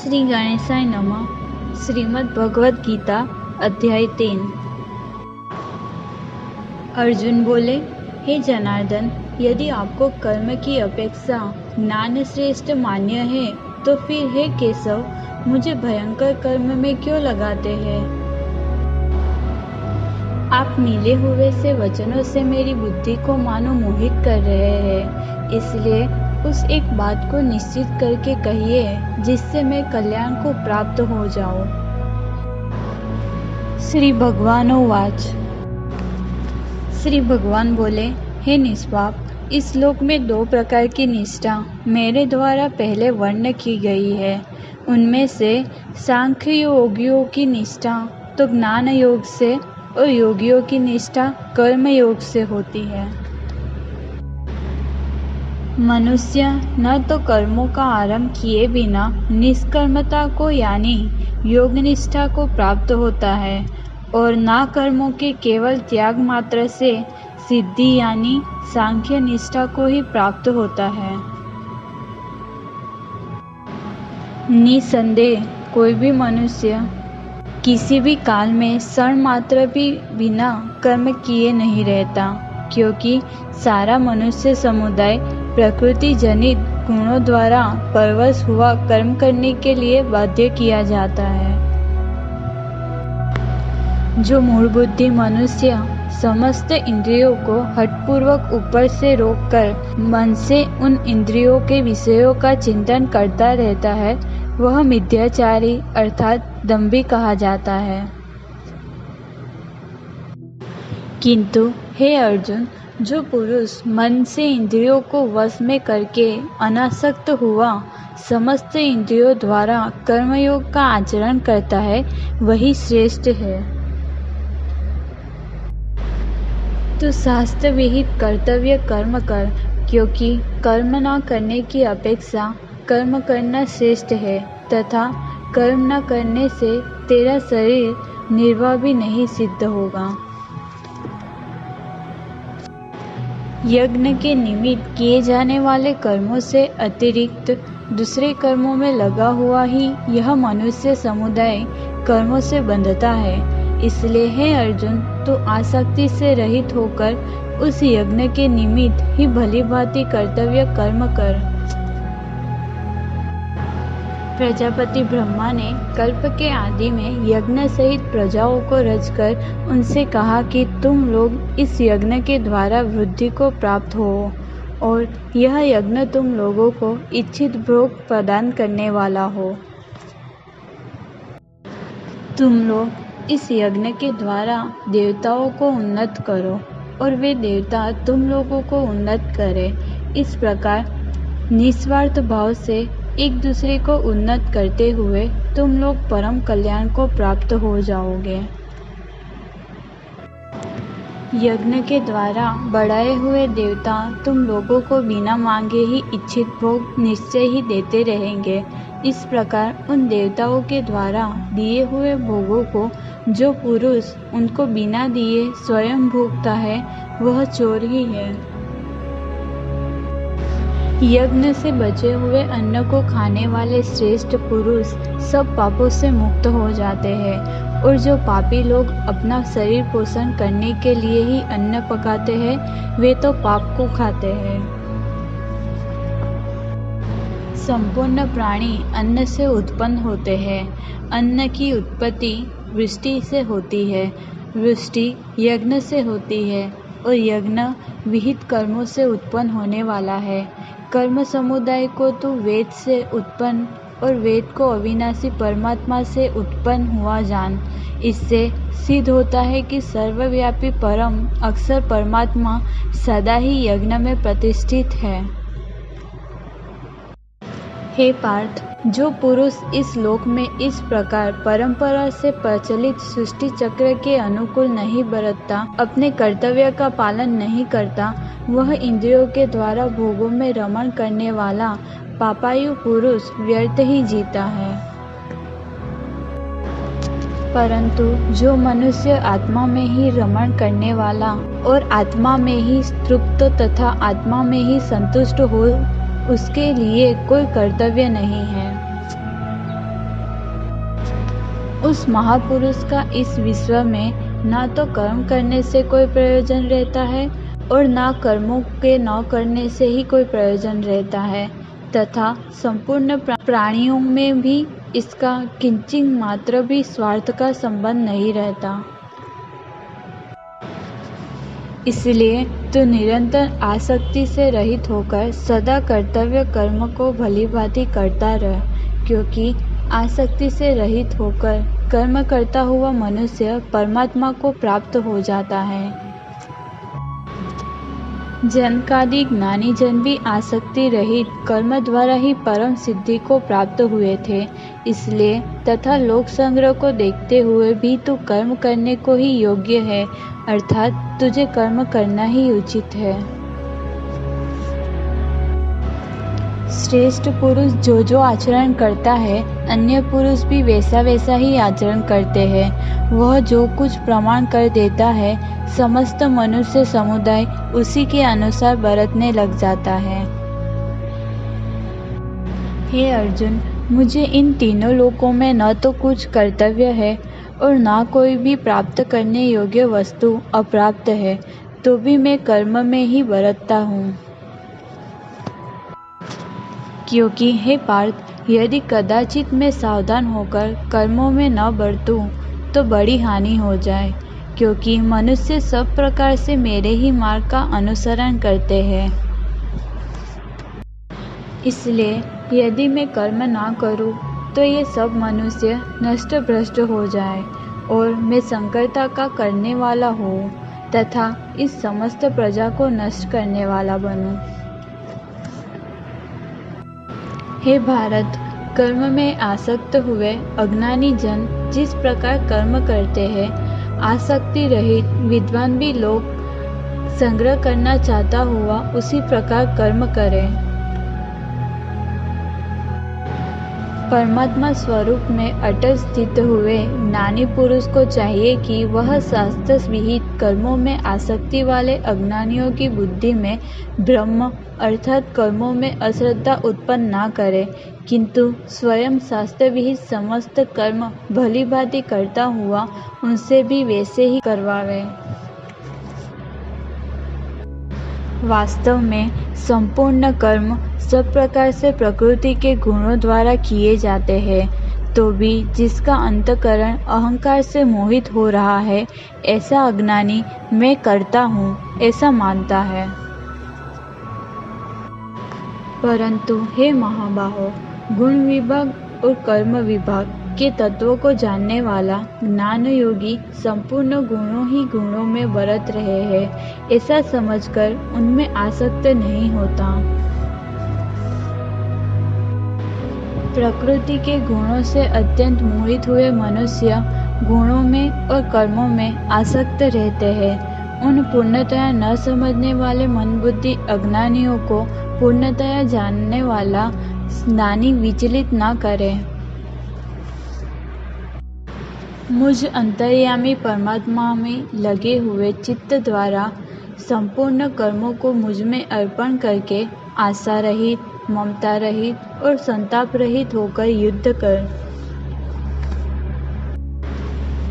श्री गणेशाय नमः। श्रीमद् भगवद गीता अध्याय 3। अर्जुन बोले, हे जनार्दन, यदि आपको कर्म की अपेक्षा ज्ञान श्रेष्ठ मान्य है तो फिर हे केशव, मुझे भयंकर कर्म में क्यों लगाते हैं? आप मिले हुए से वचनों से मेरी बुद्धि को मानो मोहित कर रहे हैं, इसलिए उस एक बात को निश्चित करके कहिए जिससे मैं कल्याण को प्राप्त हो जाऊं। श्री भगवानोवाच। श्री भगवान बोले, हे निष्पाप, इस लोक में 2 प्रकार की निष्ठा मेरे द्वारा पहले वर्ण की गई है। उनमें से सांख्य योगियों की निष्ठा तो ज्ञान योग से और योगियों की निष्ठा कर्म योग से होती है। मनुष्य न तो कर्मों का आरंभ किए बिना निष्कर्मता को यानी योग निष्ठा को प्राप्त होता है और न कर्मों के केवल त्याग मात्र से सिद्धि यानी सांख्य निष्ठा को ही प्राप्त होता है। निसंदेह कोई भी मनुष्य किसी भी काल में क्षण मात्र भी बिना कर्म किए नहीं रहता, क्योंकि सारा मनुष्य समुदाय प्रकृति जनित गुणों द्वारा परवश हुआ कर्म करने के लिए बाध्य किया जाता है। जो मूढ़ बुद्धि मनुष्य समस्त इंद्रियों को हठपूर्वक ऊपर से रोककर मन से उन इंद्रियों के विषयों का चिंतन करता रहता है, वह मिथ्याचारी अर्थात दंभी कहा जाता है। किंतु हे अर्जुन, जो पुरुष मन से इंद्रियों को वश में करके अनासक्त हुआ समस्त इंद्रियों द्वारा कर्मयोग का आचरण करता है, वही श्रेष्ठ है। तो शास्त्र विहित कर्तव्य कर्म कर, क्योंकि कर्म न करने की अपेक्षा कर्म करना श्रेष्ठ है तथा कर्म न करने से तेरा शरीर निर्वाह भी नहीं सिद्ध होगा। यज्ञ के निमित्त किए जाने वाले कर्मों से अतिरिक्त दूसरे कर्मों में लगा हुआ ही यह मनुष्य समुदाय कर्मों से बंधता है। इसलिए हे अर्जुन, तू आसक्ति से रहित होकर उस यज्ञ के निमित्त ही भली भांति कर्तव्य कर्म कर। प्रजापति ब्रह्मा ने कल्प के आदि में यज्ञ सहित प्रजाओं को रचकर उनसे कहा कि तुम लोग इस यज्ञ के द्वारा वृद्धि को प्राप्त हो और यह यज्ञ तुम लोगों को इच्छित भोग प्रदान करने वाला हो। तुम लोग इस यज्ञ के द्वारा देवताओं को उन्नत करो और वे देवता तुम लोगों को उन्नत करें। इस प्रकार निस्वार्थ भाव से एक दूसरे को उन्नत करते हुए तुम लोग परम कल्याण को प्राप्त हो जाओगे। यज्ञ के द्वारा बढ़ाए हुए देवता तुम लोगों को बिना मांगे ही इच्छित भोग निश्चय ही देते रहेंगे। इस प्रकार उन देवताओं के द्वारा दिए हुए भोगों को जो पुरुष उनको बिना दिए स्वयं भोगता है, वह चोर ही है। यज्ञ से बचे हुए अन्न को खाने वाले श्रेष्ठ पुरुष सब पापों से मुक्त हो जाते हैं, और जो पापी लोग अपना शरीर पोषण करने के लिए ही अन्न पकाते हैं, वे तो पाप को खाते हैं। संपूर्ण प्राणी अन्न से उत्पन्न होते हैं। अन्न की उत्पत्ति वृष्टि से होती है, वृष्टि यज्ञ से होती है और यज्ञ विहित कर्मों से उत्पन्न होने वाला है। कर्म समुदाय को तो वेद से उत्पन्न और वेद को अविनाशी परमात्मा से उत्पन्न हुआ जान। इससे सिद्ध होता है कि सर्वव्यापी परम अक्षर परमात्मा सदा ही यज्ञ में प्रतिष्ठित है। हे पार्थ, जो पुरुष इस लोक में इस प्रकार परंपरा से प्रचलित सृष्टि चक्र के अनुकूल नहीं बरतता, अपने कर्तव्य का पालन नहीं करता, वह इंद्रियों के द्वारा भोगों में रमण करने वाला पापायु पुरुष व्यर्थ ही जीता है। परंतु जो मनुष्य आत्मा में ही रमण करने वाला और आत्मा में ही तृप्त तथा आत्मा में ही संतुष्ट हो, उसके लिए कोई कर्तव्य नहीं है। उस महापुरुष का इस विश्व में ना तो कर्म करने से कोई प्रयोजन रहता है और ना कर्मों के न करने से ही कोई प्रयोजन रहता है, तथा संपूर्ण प्राणियों में भी इसका किंचित मात्र भी स्वार्थ का संबंध नहीं रहता। इसलिए तू निरंतर आसक्ति से रहित होकर सदा कर्तव्य कर्म को भलीभांति करता रह, क्योंकि आसक्ति से रहित होकर कर्म करता हुआ मनुष्य परमात्मा को प्राप्त हो जाता है। जनकादि ज्ञानी जन भी आसक्ति रहित कर्म द्वारा ही परम सिद्धि को प्राप्त हुए थे। इसलिए तथा लोक संग्रह को देखते हुए भी तू कर्म करने को ही योग्य है, अर्थात तुझे कर्म करना ही उचित है। श्रेष्ठ पुरुष जो जो आचरण करता है, अन्य पुरुष भी वैसा वैसा ही आचरण करते हैं। वह जो कुछ प्रमाण कर देता है, समस्त मनुष्य समुदाय उसी के अनुसार बरतने लग जाता है। हे अर्जुन, मुझे इन तीनों लोकों में न तो कुछ कर्तव्य है और न कोई भी प्राप्त करने योग्य वस्तु अप्राप्त है, तो भी मैं कर्म में ही बरतता हूँ। क्योंकि हे पार्थ, यदि कदाचित मैं सावधान होकर कर्मों में न बरतूं तो बड़ी हानि हो जाए, क्योंकि मनुष्य सब प्रकार से मेरे ही मार्ग का अनुसरण करते हैं। इसलिए यदि मैं कर्म ना करूं तो ये सब मनुष्य नष्ट भ्रष्ट हो जाए और मैं संकरता का करने वाला हूँ तथा इस समस्त प्रजा को नष्ट करने वाला बनूं। हे भारत, कर्म में आसक्त हुए अज्ञानी जन जिस प्रकार कर्म करते हैं, आसक्ति रहित विद्वान भी लोग संग्रह करना चाहता हुआ उसी प्रकार कर्म करें। परमात्मा स्वरूप में अटल स्थित हुए ज्ञानी पुरुष को चाहिए कि वह शास्त्र विहित कर्मों में आसक्ति वाले अज्ञानियों की बुद्धि में ब्रह्म अर्थात कर्मों में अश्रद्धा उत्पन्न ना करे, किंतु स्वयं शास्त्र विहित समस्त कर्म भलीभांति करता हुआ उनसे भी वैसे ही करवावे। वास्तव में संपूर्ण कर्म सब प्रकार से प्रकृति के गुणों द्वारा किए जाते हैं, तो भी जिसका अंतःकरण अहंकार से मोहित हो रहा है, ऐसा अज्ञानी मैं करता हूँ ऐसा मानता है। परंतु हे महाबाहो, गुण विभाग और कर्म विभाग के तत्वों को जानने वाला ज्ञान योगी संपूर्ण गुणों ही गुणों में बरत रहे हैं, ऐसा समझकर उनमें आसक्त नहीं होता। प्रकृति के गुणों से अत्यंत मोहित हुए मनुष्य गुणों में और कर्मों में आसक्त रहते हैं। उन पूर्णतया न समझने वाले मन बुद्धि अज्ञानियों को पूर्णतया जानने वाला ज्ञानी विचलित न करे। मुझ अंतर्यामी परमात्मा में लगे हुए चित्त द्वारा संपूर्ण कर्मों को मुझ में अर्पण करके आशा रहित, ममता रहित और संताप रहित होकर युद्ध कर।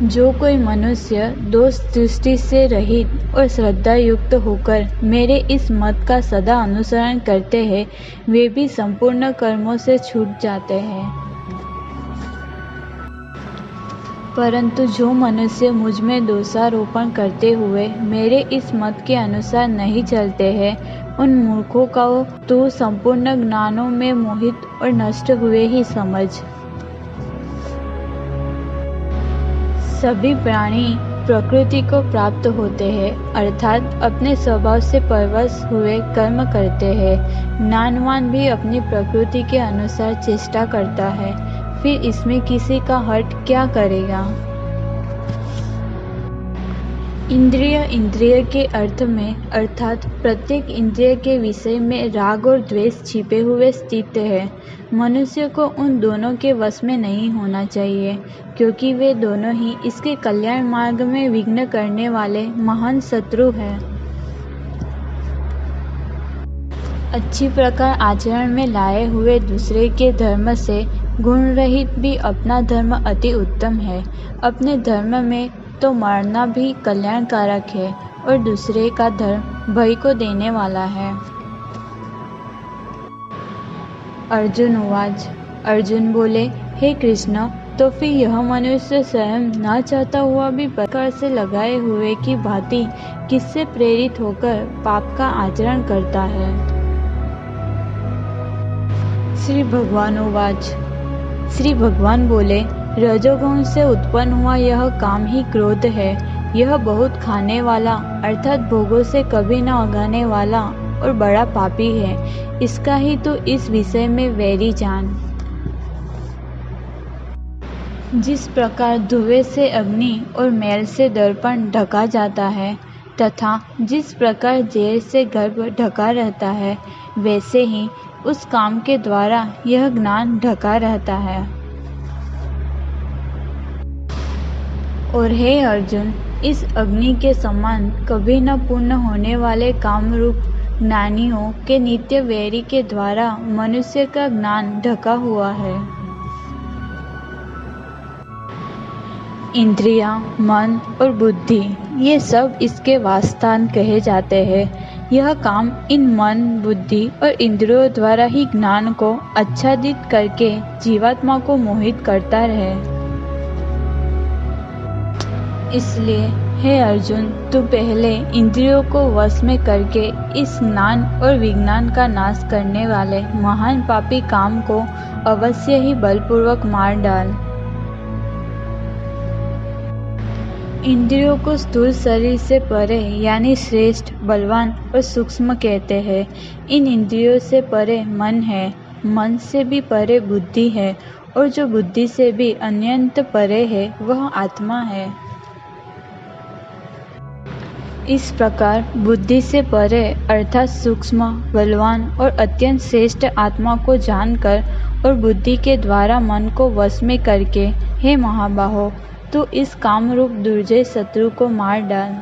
जो कोई मनुष्य दोष दृष्टि से रहित और श्रद्धा युक्त होकर मेरे इस मत का सदा अनुसरण करते हैं, वे भी संपूर्ण कर्मों से छूट जाते हैं। परंतु जो मनुष्य मुझ में दोषारोपण करते हुए मेरे इस मत के अनुसार नहीं चलते हैं, उन मूर्खों को तो संपूर्ण ज्ञानों में मोहित और नष्ट हुए ही समझ। सभी प्राणी प्रकृति को प्राप्त होते हैं, अर्थात अपने स्वभाव से परवश हुए कर्म करते हैं। ज्ञानवान भी अपनी प्रकृति के अनुसार चेष्टा करता है, फिर इसमें किसी का हट क्या करेगा। इंद्रिय के अर्थ में अर्थात प्रत्येक इंद्रिय के विषय में राग और द्वेष छिपे हुए स्थित है। मनुष्य को उन दोनों के वश में नहीं होना चाहिए, क्योंकि वे दोनों ही इसके कल्याण मार्ग में विघ्न करने वाले महान शत्रु हैं। अच्छी प्रकार आचरण में लाए हुए दूसरे के धर्म से गुण रहित भी अपना धर्म अति उत्तम है। अपने धर्म में तो मरना भी कल्याणकारक है और दूसरे का धर्म भय को देने वाला है। अर्जुन उवाच। अर्जुन बोले, हे कृष्ण, तो फिर यह मनुष्य स्वयं ना चाहता हुआ भी प्रकार से लगाए हुए की भांति किससे प्रेरित होकर पाप का आचरण करता है? श्री भगवान उवाच। श्री भगवान बोले, रजोगुण से उत्पन्न हुआ यह काम ही क्रोध है। यह बहुत खाने वाला अर्थात भोगों से कभी न उगाने वाला और बड़ा पापी है। इसका ही तो इस विषय में वैरी जान। जिस प्रकार धुएं से अग्नि और मैल से दर्पण ढका जाता है तथा जिस प्रकार जेल से गर्भ ढका रहता है, वैसे ही उस काम के द्वारा यह ज्ञान ढका रहता है। और हे अर्जुन, इस अग्नि के समान कभी न पूर्ण होने वाले कामरूप ज्ञानियों के नित्य वैरी के द्वारा मनुष्य का ज्ञान ढका हुआ है। इंद्रियां, मन और बुद्धि ये सब इसके वासस्थान कहे जाते हैं। यह काम इन मन, बुद्धि और इंद्रियों द्वारा ही ज्ञान को आच्छादित करके जीवात्मा को मोहित करता रहे। इसलिए हे अर्जुन, तू पहले इंद्रियों को वश में करके इस ज्ञान और विज्ञान का नाश करने वाले महान पापी काम को अवश्य ही बलपूर्वक मार डाल। इंद्रियों को स्थूल शरीर से परे यानी श्रेष्ठ, बलवान और सूक्ष्म कहते हैं। इन इंद्रियों से परे मन है, मन से भी परे बुद्धि है और जो बुद्धि से भी अत्यंत परे है वह आत्मा है। इस प्रकार बुद्धि से परे अर्थात सूक्ष्म, बलवान और अत्यंत श्रेष्ठ आत्मा को जानकर और बुद्धि के द्वारा मन को वश में करके, हे महाबाहो, तू इस कामरूप दुर्जय शत्रु को मार डाल।